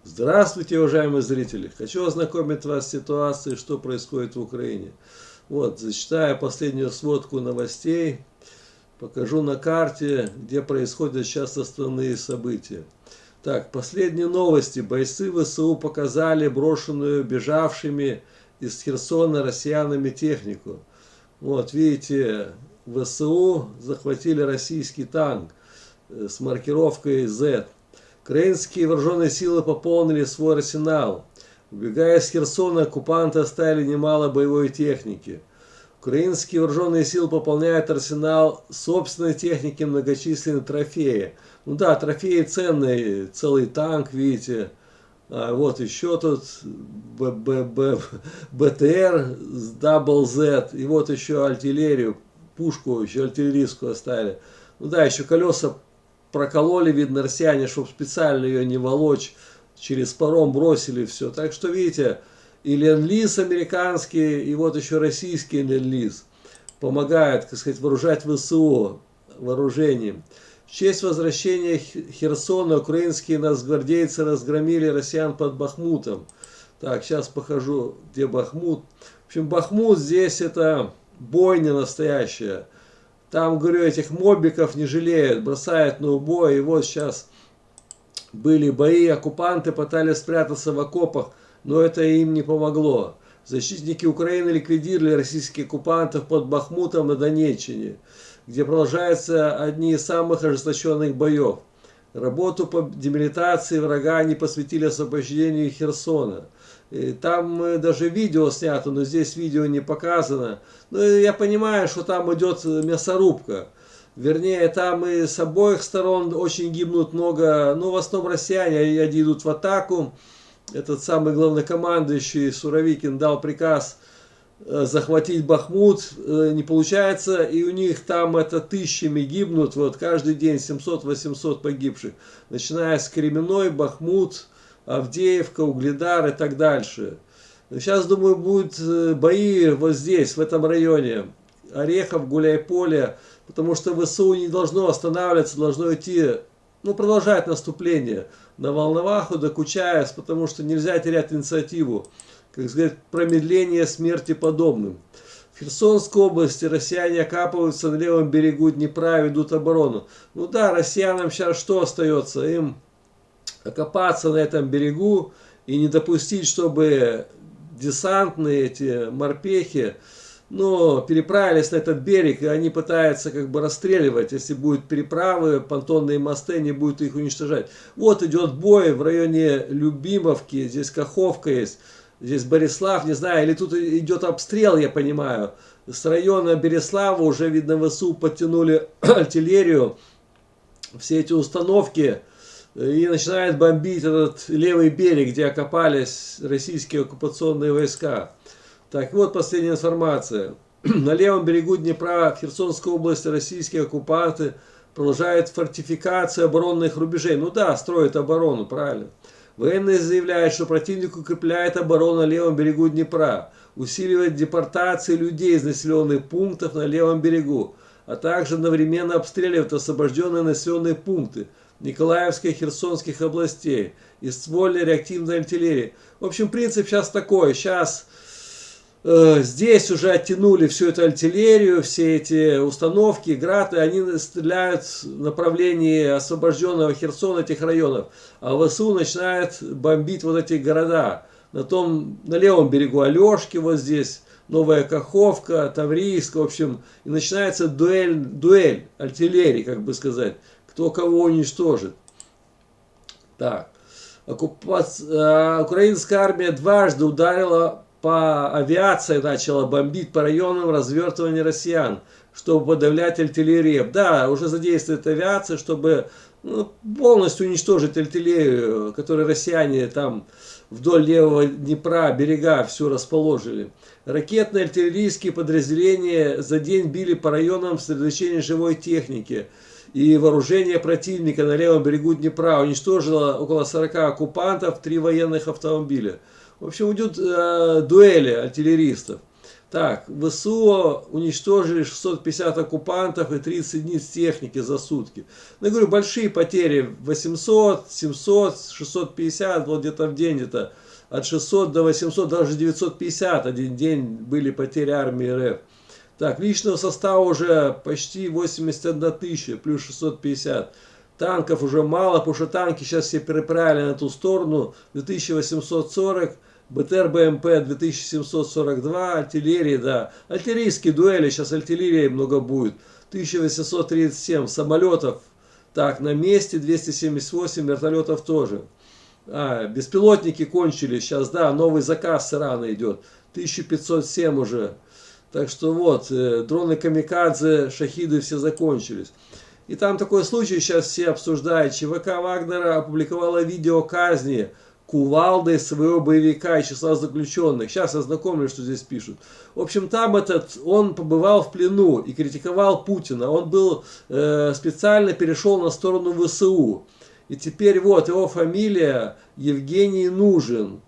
Здравствуйте, уважаемые зрители! Хочу ознакомить вас с ситуацией, что происходит в Украине. Вот, зачитаю последнюю сводку новостей, покажу на карте, где происходят сейчас основные события. Так, последние новости. Бойцы ВСУ показали брошенную бежавшими из Херсона россиянами технику. Вот, видите, ВСУ захватили российский танк с маркировкой Z. Украинские вооруженные силы пополнили свой арсенал. Убегая из Херсона, оккупанты оставили немало боевой техники. Украинские вооруженные силы пополняют арсенал собственной техники, многочисленные трофеи. Ну да, трофеи ценные, целый танк, видите. А вот еще тут БТР с Double Z. И вот еще артиллерию, пушку еще артиллерийскую оставили. Ну да, еще колеса прокололи, видно, россияне, чтобы специально ее не волочь, через паром бросили все. Так что, видите, и ленд-лиз американский, и вот еще российский ленд-лиз помогает, так сказать, вооружать ВСУ вооружением. В честь возвращения Херсона украинские нацгвардейцы разгромили россиян под Бахмутом. Так, сейчас покажу, где Бахмут. В общем, Бахмут здесь это бойня настоящая. Там, говорю, этих мобиков не жалеют, бросают на убой. И вот сейчас были бои, оккупанты пытались спрятаться в окопах, но это им не помогло. Защитники Украины ликвидировали российских оккупантов под Бахмутом на Донеччине, где продолжаются одни из самых ожесточенных боев. Работу по демилитации врага они посвятили освобождению Херсона. И там даже видео снято, но здесь видео не показано. Но я понимаю, что там идет мясорубка. Вернее, там и с обоих сторон очень гибнут много, ну в основном россияне, они идут в атаку. Этот самый главнокомандующий Суровикин дал приказ захватить Бахмут, не получается, и у них там это тысячами гибнут, вот каждый день 700-800 погибших, начиная с Кременной, Бахмут, Авдеевка, Угледар и так дальше. Сейчас, думаю, будут бои вот здесь, в этом районе, Орехов, Гуляйполе, потому что ВСУ не должно останавливаться, должно идти, ну, продолжать наступление на Волноваху, до Кучаевск, потому что нельзя терять инициативу. Как сказать, промедление смерти подобным. В Херсонской области россияне окапываются на левом берегу Днепра, ведут оборону. Ну да, россиянам сейчас что остается? Им окопаться на этом берегу и не допустить, чтобы десантные эти морпехи, ну, переправились на этот берег, и они пытаются как бы расстреливать, если будут переправы, понтонные мосты, не будут их уничтожать. Вот идет бой в районе Любимовки, здесь Каховка есть. Здесь Борислав, не знаю, или тут идет обстрел, я понимаю. С района Береслава уже, видно, ВСУ подтянули артиллерию, все эти установки, и начинают бомбить этот левый берег, где окопались российские оккупационные войска. Так, вот последняя информация. На левом берегу Днепра в Херсонской области российские оккупанты продолжают фортификацию оборонных рубежей. Ну да, строят оборону, правильно. Военные заявляют, что противник укрепляет оборону на левом берегу Днепра, усиливает депортации людей из населенных пунктов на левом берегу, а также одновременно обстреливает освобожденные населенные пункты Николаевской и Херсонских областей из ствольной реактивной артиллерии. В общем, принцип сейчас такой. Сейчас здесь уже оттянули всю эту артиллерию, все эти установки, грады, они стреляют в направлении освобожденного Херсона, этих районов. А ВСУ начинает бомбить вот эти города. На левом берегу Алешки, вот здесь, Новая Каховка, Таврийск, в общем. И начинается дуэль артиллерии, как бы сказать, кто кого уничтожит. Так. Украинская армия дважды ударила по авиации, начала бомбить по районам развертывания россиян, чтобы подавлять артиллерию. Да, уже задействует авиация, чтобы полностью уничтожить артиллерию, которую россияне там вдоль левого Днепра, берега все расположили. Ракетные артиллерийские подразделения за день били по районам сосредоточения живой техники и вооружения противника на левом берегу Днепра. Уничтожило около 40 оккупантов, 3 военных автомобиля. В общем, идут дуэли артиллеристов. Так, ВСУ уничтожили 650 оккупантов и 30 единиц техники за сутки. Ну, я говорю, большие потери, 800, 700, 650, вот где-то в день, где-то от 600 до 800, даже 950 один день были потери армии РФ. Так, личного состава уже почти 81 тысяча, плюс 650. Танков уже мало, потому что танки сейчас все переправили на ту сторону, 2840. БТР БМП 2742, артиллерии, да. Артиллерийские дуэли, сейчас артиллерии много будет. 1837 самолетов, так, на месте 278, вертолетов тоже. Беспилотники кончились сейчас, да, новый заказ с Ирана идет. 1507 уже. Так что вот, дроны камикадзе, шахиды все закончились. И там такой случай сейчас все обсуждают. ЧВК Вагнера опубликовала видео казни кувалдой своего боевика и числа заключенных. Сейчас ознакомлюсь, что здесь пишут. В общем, там он побывал в плену и критиковал Путина. Он был специально перешел на сторону ВСУ. И теперь вот его фамилия Евгений Нужен.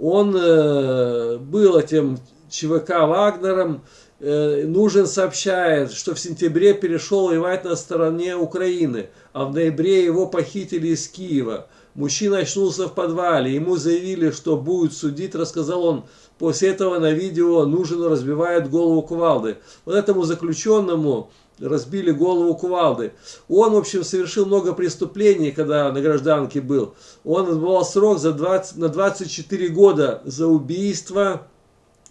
Он был этим ЧВК Вагнером. Нужен сообщает, что в сентябре перешел воевать на стороне Украины, а в ноябре его похитили из Киева. Мужчина очнулся в подвале, ему заявили, что будет судить, рассказал он. После этого на видео Нужину разбивают голову кувалды. Вот этому заключенному разбили голову кувалды. Он, в общем, совершил много преступлений, когда на гражданке был. Он отбывал срок на 24 года за убийство,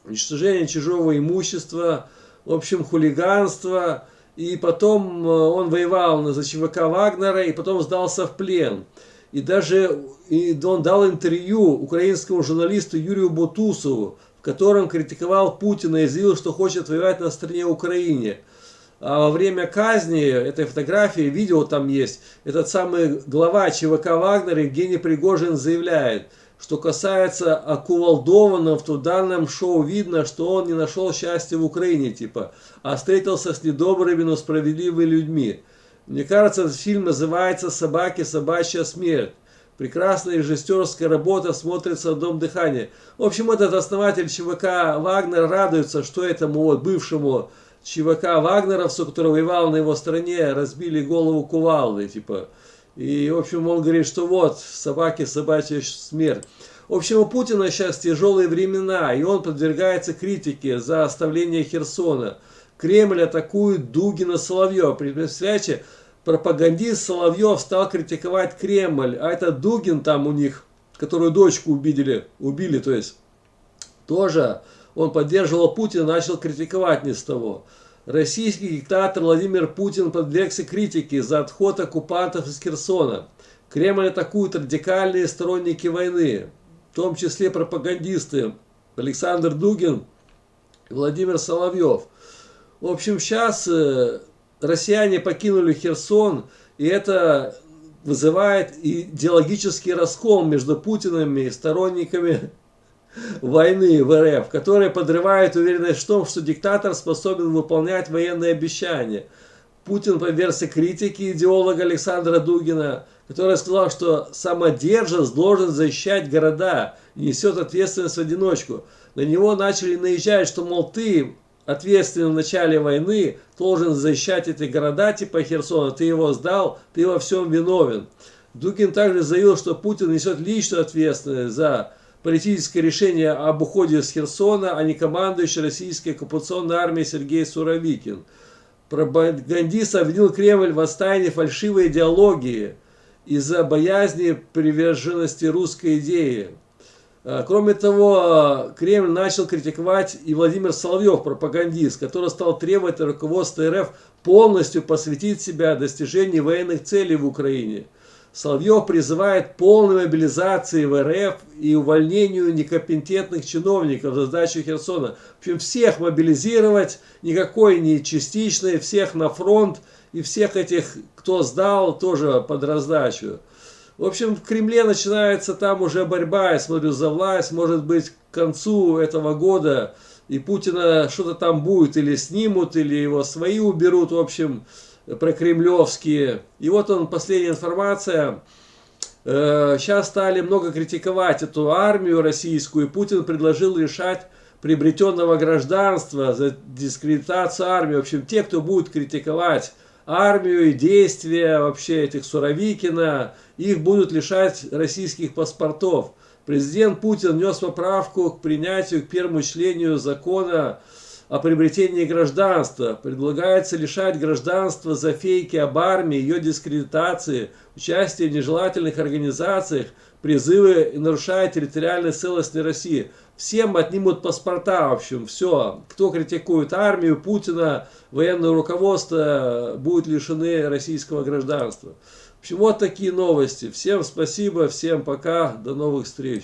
уничтожение чужого имущества, в общем, хулиганство. И потом он воевал за ЧВК Вагнера и потом сдался в плен. И даже он дал интервью украинскому журналисту Юрию Бутусову, в котором критиковал Путина и заявил, что хочет воевать на стороне Украины. А во время казни, этой фотографии, видео там есть, этот самый глава ЧВК Вагнера Евгений Пригожин заявляет, что касается окувалдованного, то в данном шоу видно, что он не нашел счастья в Украине, типа, а встретился с недобрыми, но справедливыми людьми. Мне кажется, этот фильм называется «Собаки. Собачья смерть». Прекрасная режиссерская работа, смотрится «Дом дыхания». В общем, этот основатель ЧВК Вагнер радуется, что этому вот бывшему ЧВК вагнеровцу, который воевал на его стороне, разбили голову кувалдой, типа. И, в общем, он говорит, что вот, собаки, собачья смерть. В общем, у Путина сейчас тяжелые времена, и он подвергается критике за оставление Херсона. Кремль атакует Дугина, Соловьева. Представляете, пропагандист Соловьев стал критиковать Кремль, а это Дугин там у них, которую дочку убили, то есть, тоже он поддерживал Путина, начал критиковать не с того. Российский диктатор Владимир Путин подвергся критике за отход оккупантов из Херсона. Кремль атакуют радикальные сторонники войны, в том числе пропагандисты Александр Дугин и Владимир Соловьев. В общем, сейчас россияне покинули Херсон, и это вызывает идеологический раскол между Путиным и сторонниками войны в РФ, которые подрывают уверенность в том, что диктатор способен выполнять военные обещания. Путин подвергся критике идеолога Александра Дугина, который сказал, что самодержец должен защищать города и несет ответственность в одиночку. На него начали наезжать, что, мол, ты ответственный в начале войны, должен защищать эти города типа Херсона, ты его сдал, ты во всем виновен. Дугин также заявил, что Путин несет личную ответственность за политическое решение об уходе из Херсона, а не командующий российской оккупационной армией Сергей Суровикин. Пропагандист обвинил Кремль в восстании фальшивой идеологии из-за боязни приверженности русской идеи. Кроме того, Кремль начал критиковать и Владимир Соловьев, пропагандист, который стал требовать от руководства РФ полностью посвятить себя достижению военных целей в Украине. Соловьев призывает к полной мобилизации в РФ и увольнению некомпетентных чиновников за сдачу Херсона. В общем, всех мобилизировать, никакой не частичной, всех на фронт и всех этих, кто сдал, тоже под раздачу. В общем, в Кремле начинается там уже борьба, я смотрю, за власть. Может быть, к концу этого года и Путина что-то там будет, или снимут, или его свои уберут, в общем, прокремлевские. И вот он, последняя информация. Сейчас стали много критиковать эту армию российскую, и Путин предложил решать приобретенного гражданства, за дискредитацию армии. В общем, те, кто будет критиковать армию и действия вообще этих Суровикина, их будут лишать российских паспортов. Президент Путин внес поправку к принятию, к первому члену закона о приобретении гражданства. Предлагается лишать гражданства за фейки об армии, ее дискредитации, участие в нежелательных организациях, призывы, нарушая территориальную целостность России. Всем отнимут паспорта, в общем, все. Кто критикует армию, Путина, военное руководство, будут лишены российского гражданства. В общем, вот такие новости. Всем спасибо, всем пока, до новых встреч.